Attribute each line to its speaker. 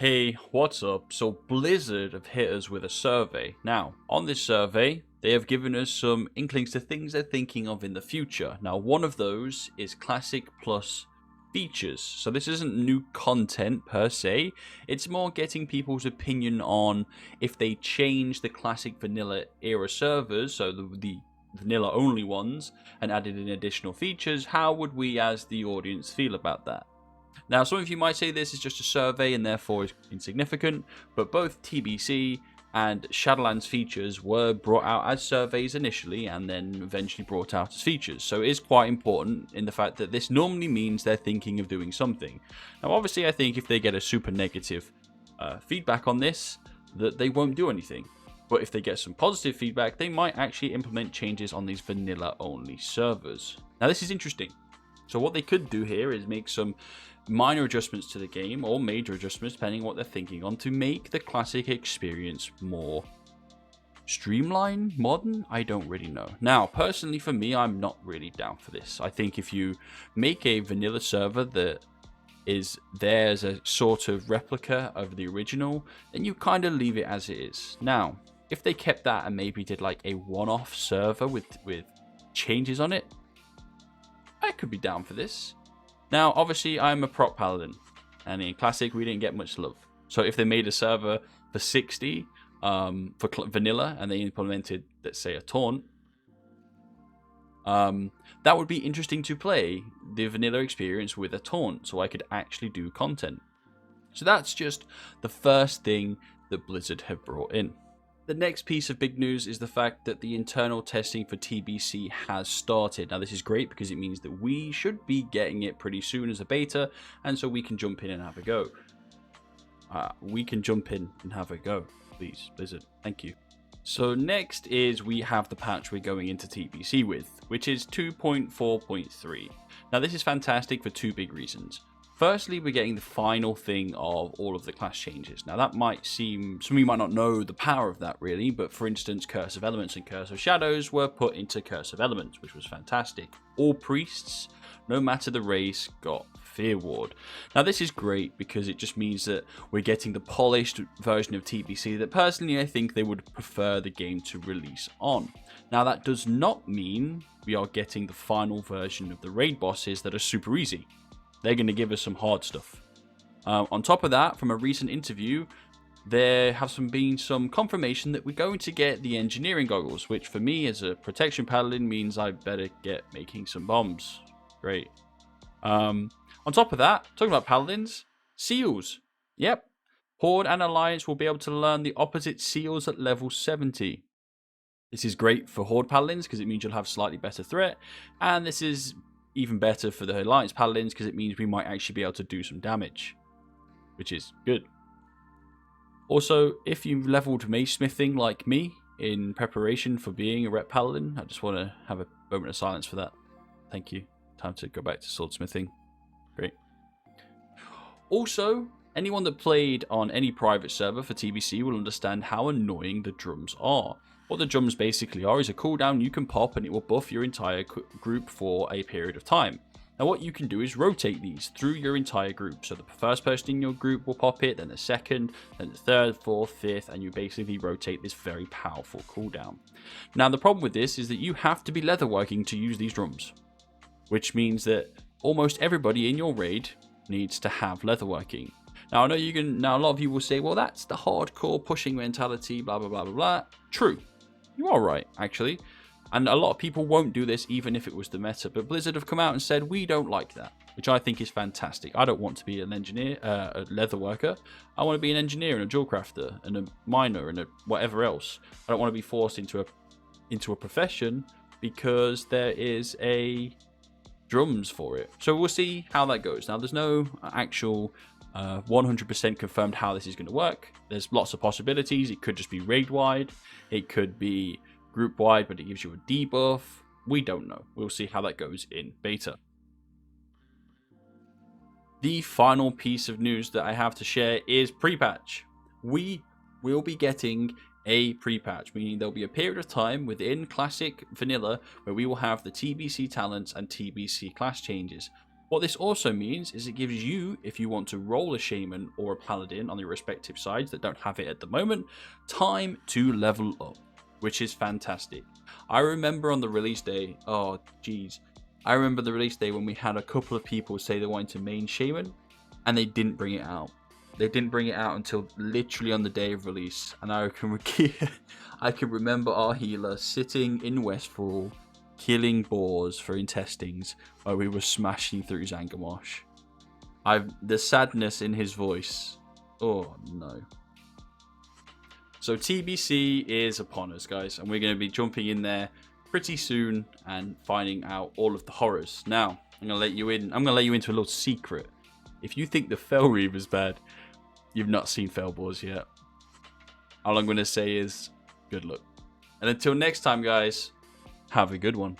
Speaker 1: Hey, what's up? So Blizzard have hit us with a survey. Now, on this survey, they have given us some inklings to things they're thinking of in the future. Now, one of those is Classic Plus features. So this isn't new content per se. It's more getting people's opinion on if they change the Classic Vanilla era servers, so the vanilla only ones, and added in additional features, how would we as the audience feel about that? Now, some of you might say this is just a survey and therefore is insignificant, but both TBC and Shadowlands features were brought out as surveys initially and then eventually brought out as features. So it is quite important in the fact that this normally means they're thinking of doing something. Now, obviously, I think if they get a super negative feedback on this, that they won't do anything. But if they get some positive feedback, they might actually implement changes on these vanilla only servers. Now, this is interesting. So what they could do here is make some minor adjustments to the game, or major adjustments depending on what they're thinking on, to make the classic experience more streamlined, modern. I don't really know. Now, personally for me, I'm not really down for this. I think if you make a vanilla server that is there as a sort of replica of the original, then you kind of leave it as it is. Now, if they kept that and maybe did like a one-off server with changes on it, I could be down for this. Now, obviously, I'm a prop paladin, and in Classic, we didn't get much love. So if they made a server for 60 for vanilla, and they implemented, let's say, a taunt, that would be interesting to play the vanilla experience with a taunt, so I could actually do content. So that's just the first thing that Blizzard have brought in. The next piece of big news is the fact that the internal testing for TBC has started. Now, this is great because it means that we should be getting it pretty soon as a beta, and so we can jump in and have a go. Please, Blizzard. Thank you. So next is we have the patch we're going into TBC with, which is 2.4.3. Now, this is fantastic for two big reasons. Firstly, we're getting the final thing of all of the class changes. Now, that might seem, some of you might not know the power of that really, but for instance, Curse of Elements and Curse of Shadows were put into Curse of Elements, which was fantastic. All priests, no matter the race, got Fear Ward. Now, this is great because it just means that we're getting the polished version of TBC that personally I think they would prefer the game to release on. Now, that does not mean we are getting the final version of the raid bosses that are super easy. They're going to give us some hard stuff. On top of that, from a recent interview, there has been some confirmation that we're going to get the engineering goggles, which for me as a protection paladin means I better get making some bombs. Great. On top of that, talking about paladins, seals. Yep. Horde and Alliance will be able to learn the opposite seals at level 70. This is great for Horde paladins because it means you'll have slightly better threat, and this is even better for the Alliance paladins because it means we might actually be able to do some damage, which is good. Also, if you've leveled mace smithing like me in preparation for being a rep paladin, I just want to have a moment of silence for that. Thank you. Time to go back to swordsmithing. Great. Also, anyone that played on any private server for TBC will understand how annoying the drums are. What the drums basically are is a cooldown you can pop and it will buff your entire group for a period of time. Now what you can do is rotate these through your entire group. So the first person in your group will pop it, then the second, then the third, fourth, fifth, and you basically rotate this very powerful cooldown. Now the problem with this is that you have to be leatherworking to use these drums, which means that almost everybody in your raid needs to have leatherworking. Now I know you can. Now a lot of you will say, well, that's the hardcore pushing mentality, blah blah blah blah blah. True. You are right, actually. And a lot of people won't do this even if it was the meta. But Blizzard have come out and said, we don't like that, which I think is fantastic. I don't want to be an engineer, a leather worker. I want to be an engineer and a jewel crafter and a miner and a whatever else. I don't want to be forced into a profession because there is a drums for it. So we'll see how that goes. Now, there's no actual 100% confirmed how this is going to work. There's lots of possibilities. It could just be raid-wide. It could be group-wide, but it gives you a debuff. We don't know. We'll see how that goes in beta. The final piece of news that I have to share is pre-patch. We will be getting a pre-patch, meaning there'll be a period of time within Classic Vanilla where we will have the TBC talents and TBC class changes. What this also means is it gives you, if you want to roll a shaman or a paladin on your respective sides that don't have it at the moment, time to level up, which is fantastic. I remember on the release day, oh geez, I remember the release day when we had a couple of people say they wanted to main shaman and they didn't bring it out. They didn't bring it out until literally on the day of release, and I can remember our healer sitting in Westfall killing boars for intestines while we were smashing through Zangamosh. The sadness in his voice. Oh no. So TBC is upon us, guys, and we're going to be jumping in there pretty soon and finding out all of the horrors. Now, I'm going to let you in. I'm going to let you into a little secret. If you think the Fel Reaver is bad, you've not seen Fel Boars yet. All I'm going to say is good luck. And until next time, guys, have a good one.